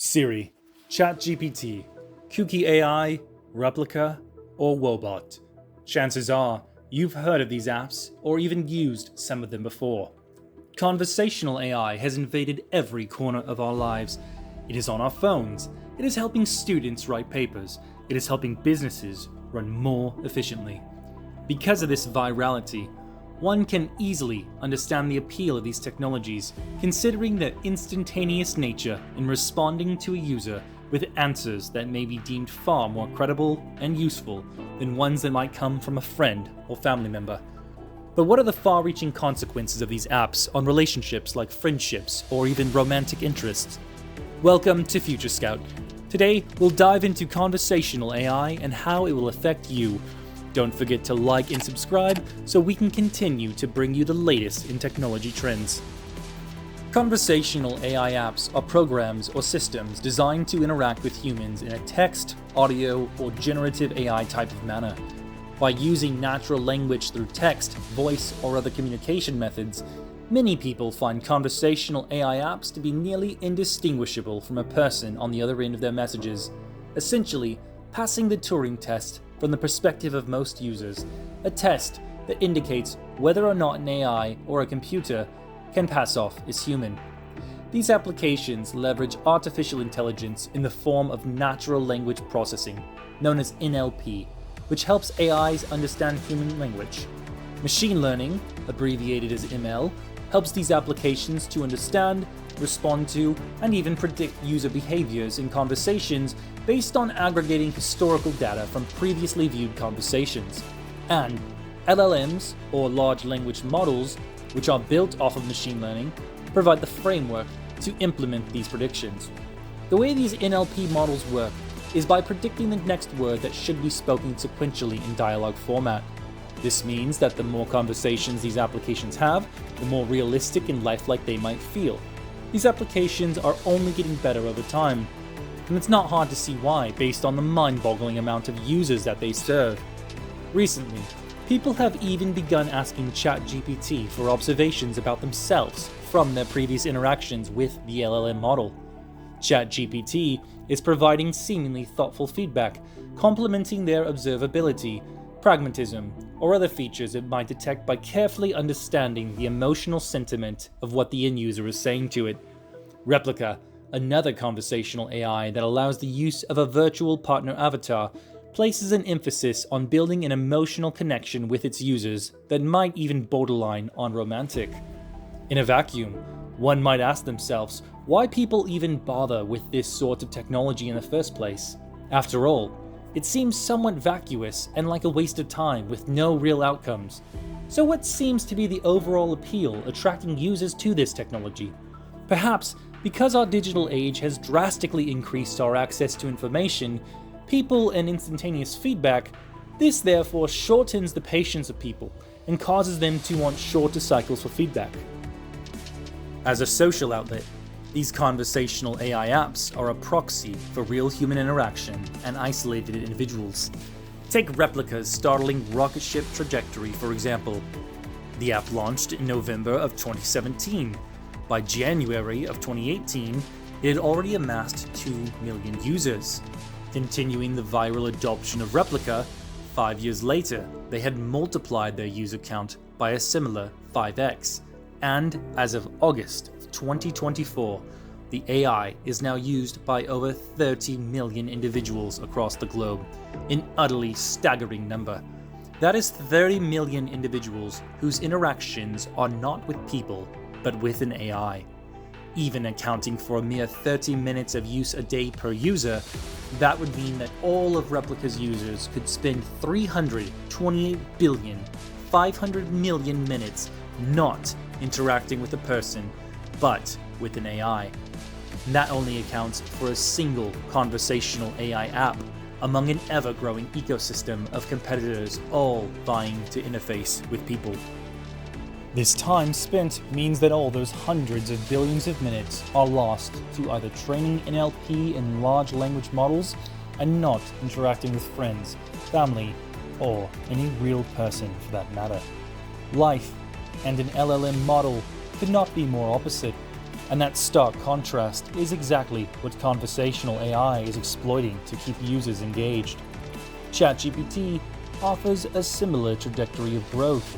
Siri, ChatGPT, Kooky AI, Replika, or Wobot. Chances are you've heard of these apps or even used some of them before. Conversational AI has invaded every corner of our lives. It is on our phones. It is helping students write papers. It is helping businesses run more efficiently. Because of this virality, one can easily understand the appeal of these technologies, considering their instantaneous nature in responding to a user with answers that may be deemed far more credible and useful than ones that might come from a friend or family member. But what are the far-reaching consequences of these apps on relationships like friendships or even romantic interests? Welcome to Future Scout. Today, we'll dive into conversational AI and how it will affect you. Don't forget to like and subscribe so we can continue to bring you the latest in technology trends. Conversational AI apps are programs or systems designed to interact with humans in a text, audio, or generative AI type of manner. By using natural language through text, voice, or other communication methods, many people find conversational AI apps to be nearly indistinguishable from a person on the other end of their messages, essentially passing the Turing test from the perspective of most users, a test that indicates whether or not an AI or a computer can pass off as human. These applications leverage artificial intelligence in the form of natural language processing, known as NLP, which helps AIs understand human language. Machine learning, abbreviated as ML, helps these applications to understand, respond to, and even predict user behaviors in conversations based on aggregating historical data from previously viewed conversations. And LLMs, or large language models, which are built off of machine learning, provide the framework to implement these predictions. The way these NLP models work is by predicting the next word that should be spoken sequentially in dialogue format. This means that the more conversations these applications have, the more realistic and lifelike they might feel. These applications are only getting better over time, and it's not hard to see why based on the mind-boggling amount of users that they serve. Recently, people have even begun asking ChatGPT for observations about themselves from their previous interactions with the LLM model. ChatGPT is providing seemingly thoughtful feedback, complementing their observability, pragmatism, or other features it might detect by carefully understanding the emotional sentiment of what the end user is saying to it. Replika, another conversational AI that allows the use of a virtual partner avatar, places an emphasis on building an emotional connection with its users that might even borderline on romantic. In a vacuum, one might ask themselves why people even bother with this sort of technology in the first place. After all, it seems somewhat vacuous and like a waste of time with no real outcomes. So what seems to be the overall appeal attracting users to this technology? Perhaps because our digital age has drastically increased our access to information, people, and instantaneous feedback, this therefore shortens the patience of people and causes them to want shorter cycles for feedback. As a social outlet, these conversational AI apps are a proxy for real human interaction and isolated individuals. Take Replika's startling rocket ship trajectory, for example. The app launched in November of 2017. By January of 2018, it had already amassed 2 million users. Continuing the viral adoption of Replika, 5 years later, they had multiplied their user count by a similar 5x. And as of August 2024, the AI is now used by over 30 million individuals across the globe, an utterly staggering number. That is 30 million individuals whose interactions are not with people, but with an AI. Even accounting for a mere 30 minutes of use a day per user, that would mean that all of Replika's users could spend 328 billion, 500 million minutes not interacting with a person, but with an AI. And that only accounts for a single conversational AI app among an ever-growing ecosystem of competitors all vying to interface with people. This time spent means that all those hundreds of billions of minutes are lost to either training NLP and large language models and not interacting with friends, family, or any real person for that matter. Life and an LLM model could not be more opposite. And that stark contrast is exactly what conversational AI is exploiting to keep users engaged. ChatGPT offers a similar trajectory of growth,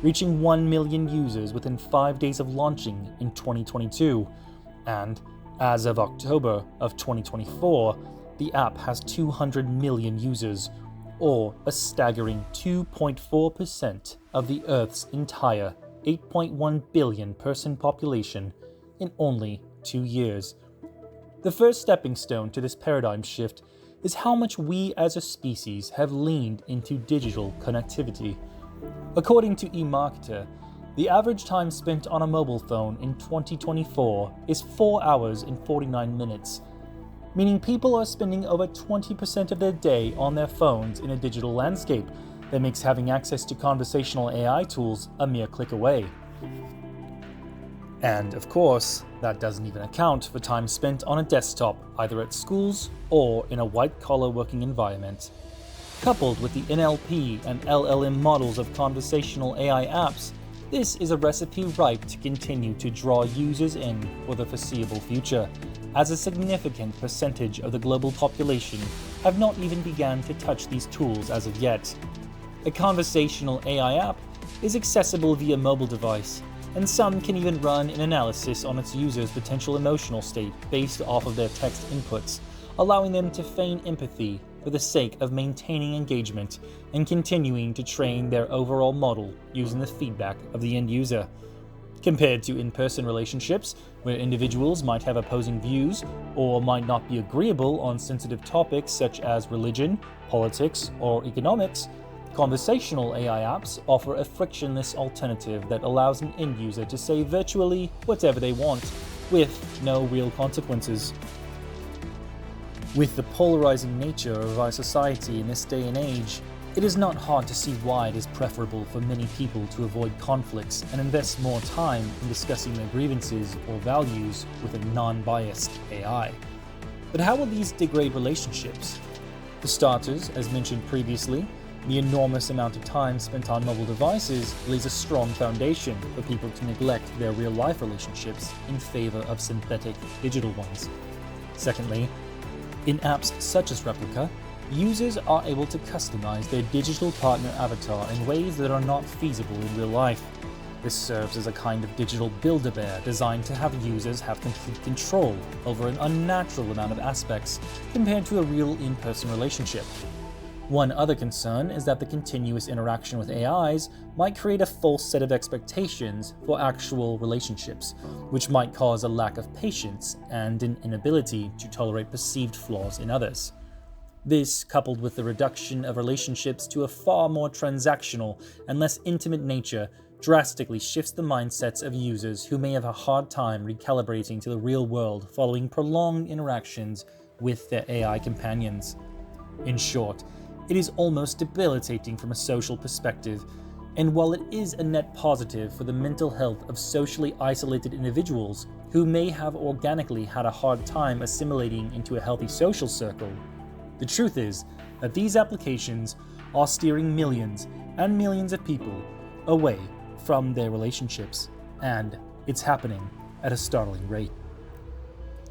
reaching 1 million users within 5 days of launching in 2022, and as of October of 2024, the app has 200 million users, or a staggering 2.4% of the Earth's entire 8.1 billion person population in only 2 years. The first stepping stone to this paradigm shift is how much we as a species have leaned into digital connectivity. According to eMarketer, the average time spent on a mobile phone in 2024 is 4 hours and 49 minutes, meaning people are spending over 20% of their day on their phones in a digital landscape that makes having access to conversational AI tools a mere click away. And of course, that doesn't even account for time spent on a desktop, either at schools or in a white-collar working environment. Coupled with the NLP and LLM models of conversational AI apps, this is a recipe ripe to continue to draw users in for the foreseeable future, as a significant percentage of the global population have not even begun to touch these tools as of yet. A conversational AI app is accessible via mobile device, and some can even run an analysis on its user's potential emotional state based off of their text inputs, allowing them to feign empathy for the sake of maintaining engagement and continuing to train their overall model using the feedback of the end user. Compared to in-person relationships, where individuals might have opposing views or might not be agreeable on sensitive topics such as religion, politics, or economics, conversational AI apps offer a frictionless alternative that allows an end user to say virtually whatever they want, with no real consequences. With the polarizing nature of our society in this day and age, it is not hard to see why it is preferable for many people to avoid conflicts and invest more time in discussing their grievances or values with a non-biased AI. But how will these degrade relationships? For starters, as mentioned previously, the enormous amount of time spent on mobile devices lays a strong foundation for people to neglect their real-life relationships in favor of synthetic digital ones. Secondly, in apps such as Replika, users are able to customize their digital partner avatar in ways that are not feasible in real life. This serves as a kind of digital Build-A-Bear designed to have users have complete control over an unnatural amount of aspects compared to a real in-person relationship. One other concern is that the continuous interaction with AIs might create a false set of expectations for actual relationships, which might cause a lack of patience and an inability to tolerate perceived flaws in others. This, coupled with the reduction of relationships to a far more transactional and less intimate nature, drastically shifts the mindsets of users who may have a hard time recalibrating to the real world following prolonged interactions with their AI companions. In short, it is almost debilitating from a social perspective, and while it is a net positive for the mental health of socially isolated individuals who may have organically had a hard time assimilating into a healthy social circle, the truth is that these applications are steering millions and millions of people away from their relationships, and it's happening at a startling rate.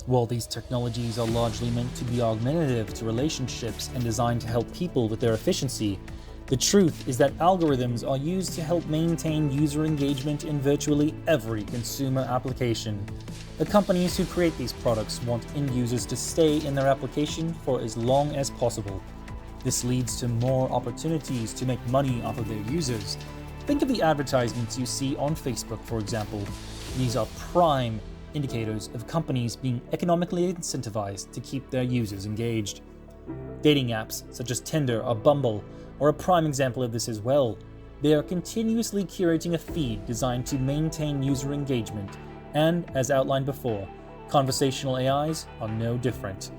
While these technologies are largely meant to be augmentative to relationships and designed to help people with their efficiency, the truth is that algorithms are used to help maintain user engagement in virtually every consumer application. The companies who create these products want end users to stay in their application for as long as possible. This leads to more opportunities to make money off of their users. Think of the advertisements you see on Facebook, for example. These are prime indicators of companies being economically incentivized to keep their users engaged. Dating apps such as Tinder or Bumble are a prime example of this as well. They are continuously curating a feed designed to maintain user engagement, and as outlined before, conversational AIs are no different.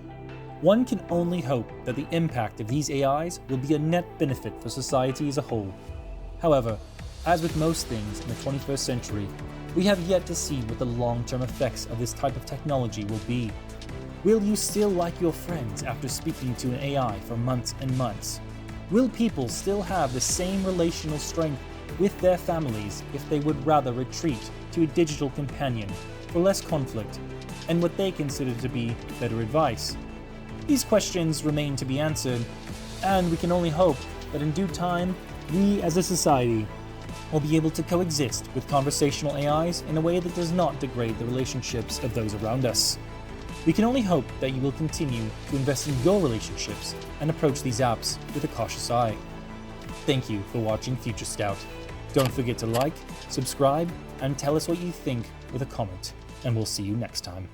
One can only hope that the impact of these AIs will be a net benefit for society as a whole. However, as with most things in the 21st century, we have yet to see what the long-term effects of this type of technology will be. Will you still like your friends after speaking to an AI for months and months? Will people still have the same relational strength with their families if they would rather retreat to a digital companion for less conflict, and what they consider to be better advice. These questions remain to be answered, and we can only hope that in due time, we as a society will be able to coexist with conversational AIs in a way that does not degrade the relationships of those around us. We can only hope that you will continue to invest in your relationships and approach these apps with a cautious eye. Thank you for watching Future Scout. Don't forget to like, subscribe, and tell us what you think with a comment, and we'll see you next time.